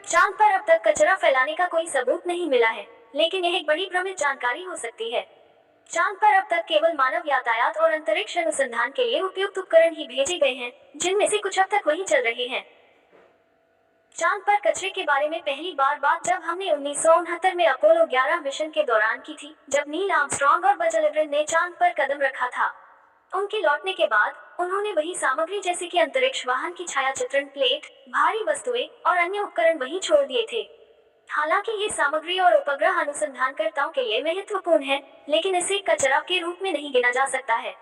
चांद पर अब तक कचरा फैलाने का कोई सबूत नहीं मिला है, लेकिन यह एक बड़ी भ्रमित जानकारी हो सकती है। चांद पर अब तक केवल मानव यातायात और अंतरिक्ष अनुसंधान के लिए उपयुक्त उपकरण ही भेजे गए हैं, जिनमें से कुछ अब तक वहीं चल रहे हैं। चांद पर कचरे के बारे में पहली बार बात जब हमने 1969 में अपोलो 11 मिशन के दौरान की थी, जब नील आर्मस्ट्रांग और बज एल्ड्रिन ने चांद पर कदम रखा था। उनके लौटने के बाद उन्होंने वही सामग्री जैसे कि अंतरिक्ष वाहन की छायाचित्रण प्लेट, भारी वस्तुएं और अन्य उपकरण वहीं छोड़ दिए थे। हालांकि ये सामग्री और उपग्रह अनुसंधानकर्ताओं के लिए महत्वपूर्ण है, लेकिन इसे कचरा के रूप में नहीं गिना जा सकता है।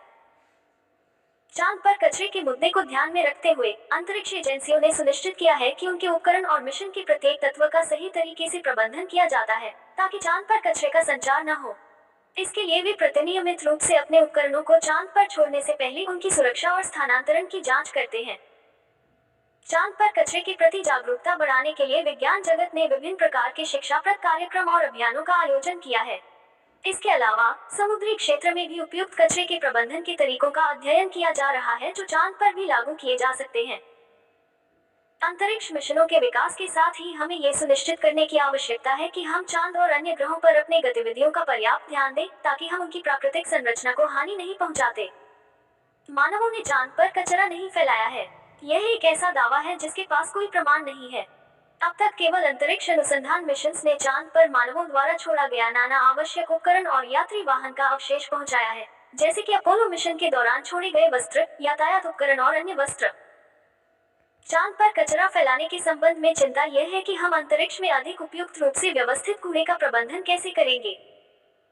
चांद पर कचरे के मुद्दे को ध्यान में रखते हुए अंतरिक्ष एजेंसियों ने सुनिश्चित किया है कि उनके उपकरण और मिशन के प्रत्येक तत्व का सही तरीके से प्रबंधन किया जाता है, ताकि चांद पर कचरे का संचार न हो। इसके लिए वे प्रतिनियमित रूप से अपने उपकरणों को चांद पर छोड़ने से पहले उनकी सुरक्षा और स्थानांतरण की जांच करते हैं। चांद पर कचरे के प्रति जागरूकता बढ़ाने के लिए विज्ञान जगत ने विभिन्न प्रकार के शिक्षाप्रद कार्यक्रम और अभियानों का आयोजन किया है। इसके अलावा समुद्री क्षेत्र में भी उपयुक्त कचरे के प्रबंधन के तरीकों का अध्ययन किया जा रहा है, जो चांद पर भी लागू किए जा सकते हैं। अंतरिक्ष मिशनों के विकास के साथ ही हमें ये सुनिश्चित करने की आवश्यकता है कि हम चांद और अन्य ग्रहों पर अपने गतिविधियों का पर्याप्त ध्यान दें, ताकि हम उनकी प्राकृतिक संरचना को हानि नहीं पहुंचाते। मानवों ने चांद पर कचरा नहीं फैलाया है, यह एक ऐसा दावा है जिसके पास कोई प्रमाण नहीं है। अब तक केवल अंतरिक्ष अनुसंधान मिशन ने चांद पर मानवों द्वारा छोड़ा गया नाना आवश्यक उपकरण और यात्री वाहन का अवशेष पहुंचाया है, जैसे कि अपोलो मिशन के दौरान छोड़े गए वस्त्र, यातायात उपकरण और अन्य वस्त्र। चांद पर कचरा फैलाने के संबंध में चिंता यह है कि हम अंतरिक्ष में अधिक उपयुक्त रूप से व्यवस्थित कूड़े का प्रबंधन कैसे करेंगे।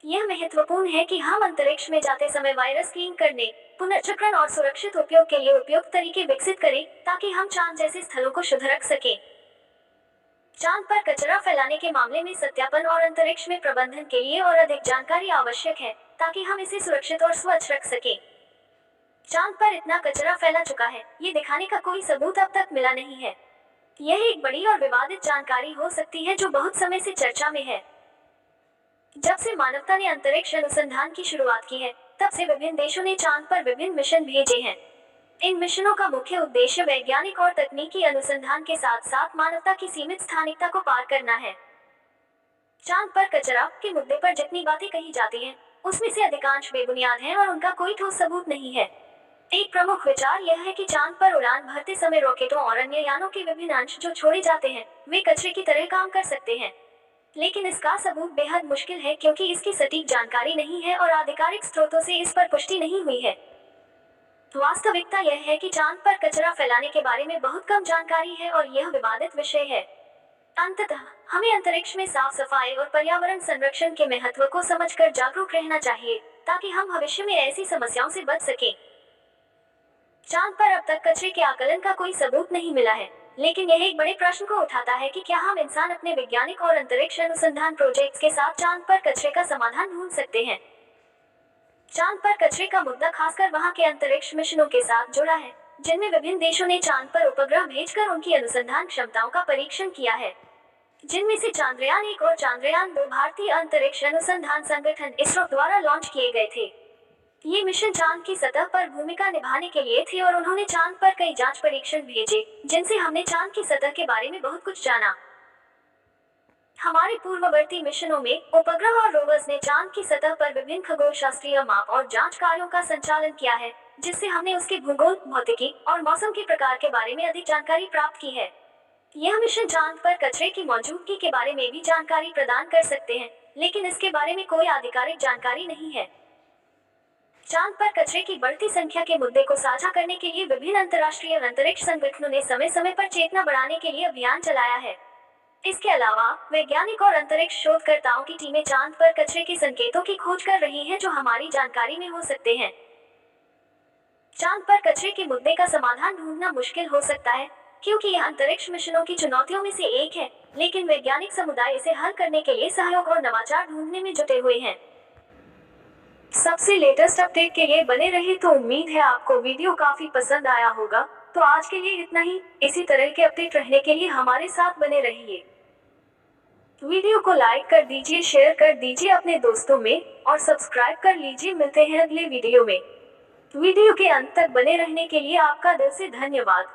यह महत्वपूर्ण है कि हम अंतरिक्ष में जाते समय वायरस क्लीन करने, पुनर्चक्रण और सुरक्षित उपयोग के लिए उपयुक्त तरीके विकसित करें, ताकि हम चांद जैसे स्थलों को शुद्ध रख सकें। चांद पर कचरा फैलाने के मामले में सत्यापन और अंतरिक्ष में प्रबंधन के लिए और अधिक जानकारी आवश्यक है, ताकि हम इसे सुरक्षित और स्वच्छ रख सकें। चांद पर इतना कचरा फैला चुका है, ये दिखाने का कोई सबूत अब तक मिला नहीं है। यह एक बड़ी और विवादित जानकारी हो सकती है जो बहुत समय से चर्चा में है। जब से मानवता ने अंतरिक्ष अनुसंधान की शुरुआत की है, तब से विभिन्न देशों ने चांद पर विभिन्न मिशन भेजे हैं। इन मिशनों का मुख्य उद्देश्य वैज्ञानिक और तकनीकी अनुसंधान के साथ साथ मानवता की सीमित स्थानिकता को पार करना है। चांद पर कचरा के मुद्दे पर जितनी बातें कही जाती हैं, उसमें से अधिकांश बेबुनियाद हैं और उनका कोई ठोस सबूत नहीं है। एक प्रमुख विचार यह है कि चांद पर उड़ान भरते समय रॉकेटों और अन्य यानों के विभिन्न अंश जो छोड़े जाते हैं, वे कचरे की तरह काम कर सकते हैं। लेकिन इसका सबूत बेहद मुश्किल है, क्योंकि इसकी सटीक जानकारी नहीं है और आधिकारिक स्रोतों से इस पर पुष्टि नहीं हुई है। वास्तविकता यह है कि चांद पर कचरा फैलाने के बारे में बहुत कम जानकारी है और यह विवादित विषय है। अंततः हमें अंतरिक्ष में साफ सफाई और पर्यावरण संरक्षण के महत्व को समझकर जागरूक रहना चाहिए, ताकि हम भविष्य में ऐसी समस्याओं से बच सकें। चांद पर अब तक कचरे के आकलन का कोई सबूत नहीं मिला है, लेकिन यह एक बड़े प्रश्न को उठाता है कि क्या हम इंसान अपने वैज्ञानिक और अंतरिक्ष अनुसंधान प्रोजेक्ट्स के साथ चांद पर कचरे का समाधान ढूंढ सकते हैं। चांद पर कचरे का मुद्दा खासकर वहां के अंतरिक्ष मिशनों के साथ जुड़ा है, जिनमें विभिन्न देशों ने चांद पर उपग्रह भेजकर उनकी अनुसंधान क्षमताओं का परीक्षण किया है, जिनमें से चांद्रयान 1 और चांद्रयान 2 भारतीय अंतरिक्ष अनुसंधान संगठन इसरो द्वारा लॉन्च किए गए थे। ये मिशन चांद की सतह पर भूमिका निभाने के लिए थे और उन्होंने चांद पर कई जांच परीक्षण भेजे, जिनसे हमने चांद की सतह के बारे में बहुत कुछ जाना। हमारे पूर्ववर्ती मिशनों में उपग्रह और रोवर्स ने चांद की सतह पर विभिन्न खगोलशास्त्रीय माप और जांच कार्यों का संचालन किया है, जिससे हमने उसके भूगोल, भौतिकी और मौसम के प्रकार के बारे में अधिक जानकारी प्राप्त की है। यह मिशन चांद पर कचरे की मौजूदगी के बारे में भी जानकारी प्रदान कर सकते हैं, लेकिन इसके बारे में कोई आधिकारिक जानकारी नहीं है। चांद पर कचरे की बढ़ती संख्या के मुद्दे को साझा करने के लिए विभिन्न अंतर्राष्ट्रीय अंतरिक्ष संगठनों ने समय समय पर चेतना बढ़ाने के लिए अभियान चलाया है। इसके अलावा वैज्ञानिक और अंतरिक्ष शोधकर्ताओं की टीमें चांद पर कचरे के संकेतों की खोज कर रही हैं, जो हमारी जानकारी में हो सकते हैं। चांद पर कचरे के मुद्दे का समाधान ढूंढना मुश्किल हो सकता है, क्योंकि यह अंतरिक्ष मिशनों की चुनौतियों में से एक है, लेकिन वैज्ञानिक समुदाय इसे हल करने के लिए सहयोग और नवाचार ढूंढने में जुटे हुए हैं। सबसे लेटेस्ट अपडेट के लिए बने रहे। तो उम्मीद है आपको वीडियो काफी पसंद आया होगा। तो आज के लिए इतना ही। इसी तरह के अपडेट रहने के लिए हमारे साथ बने रहिए। वीडियो को लाइक कर दीजिए, शेयर कर दीजिए अपने दोस्तों में और सब्सक्राइब कर लीजिए। मिलते हैं अगले वीडियो में। वीडियो के अंत तक बने रहने के लिए आपका दिल से धन्यवाद।